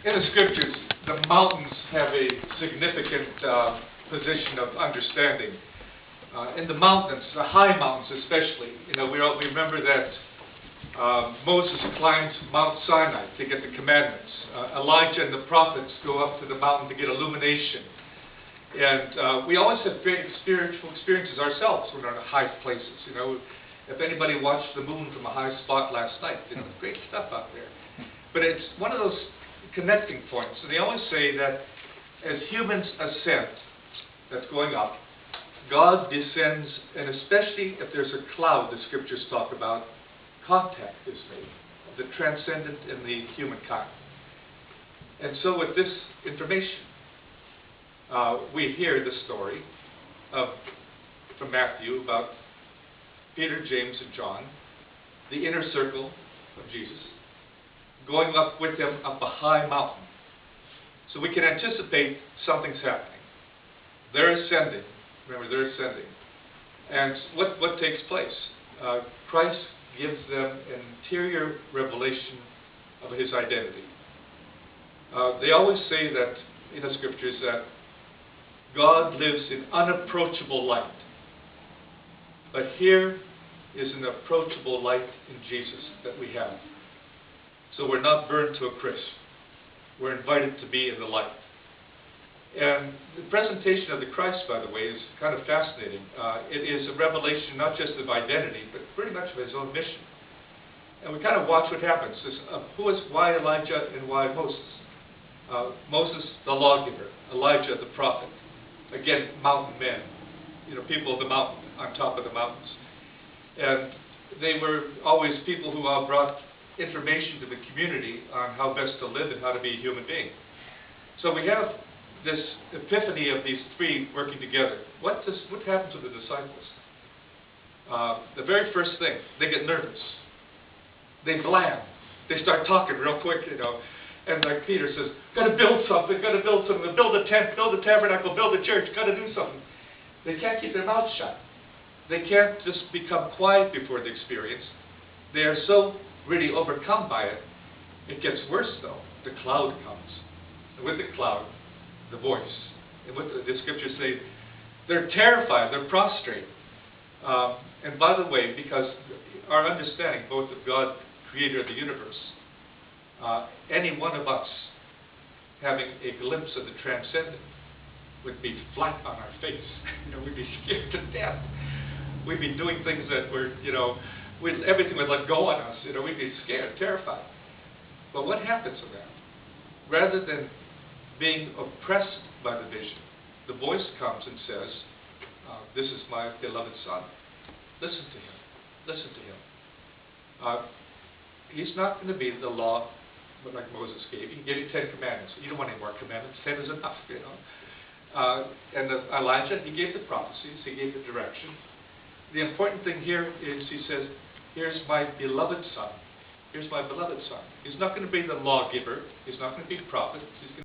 In the scriptures, the mountains have a significant position of understanding. In the mountains, the high mountains especially, we remember that Moses climbed Mount Sinai to get the commandments. Elijah and the prophets go up to the mountain to get illumination. And we always have great spiritual experiences ourselves when we're in the high places. If anybody watched the moon from a high spot last night, great stuff out there. But it's one of those connecting points. And they always say that as humans ascend, that's going up, God descends, and especially if there's a cloud, the scriptures talk about, contact is made of the transcendent and the humankind. And so with this information, we hear the story from Matthew about Peter, James, and John, the inner circle of Jesus, going up with him up a high mountain. So we can anticipate something's happening. They're ascending. Remember, they're ascending. And what takes place? Christ gives them an interior revelation of his identity. They always say that in the scriptures that God lives in unapproachable light. But here is an approachable light in Jesus that we have. So we're not burned to a crisp. We're invited to be in the light. And the presentation of the Christ, by the way, is kind of fascinating. It is a revelation not just of identity, but pretty much of his own mission. And we kind of watch what happens. Why Elijah and why Moses? Moses, the lawgiver. Elijah, the prophet. Again, mountain men. People of the mountain, on top of the mountains. And they were always people who brought information to the community on how best to live and how to be a human being. So we have this epiphany of these three working together. What happens to the disciples? The very first thing, they get nervous. They blam. They start talking real quick, And like Peter says, got to build something, build a tent, build a tabernacle, build a church, got to do something. They can't keep their mouths shut. They can't just become quiet before the experience. They are so really overcome by it. It gets worse though. The cloud comes. And with the cloud, the voice. And what the scriptures say, they're terrified, they're prostrate. And by the way, because our understanding both of God, creator of the universe, any one of us having a glimpse of the transcendent would be flat on our face. We'd be scared to death. We'd be doing things that were, everything would let go on us. We'd be scared, terrified. But what happens in that? Rather than being oppressed by the vision, the voice comes and says, this is my beloved son. Listen to him. Listen to him. He's not going to be the law like Moses gave. He gave you 10 commandments. You don't want any more commandments. 10 is enough, And Elijah, he gave the prophecies. He gave the direction. The important thing here is he says, here's my beloved son. Here's my beloved son. He's not going to be the lawgiver. He's not going to be a prophet. He's going to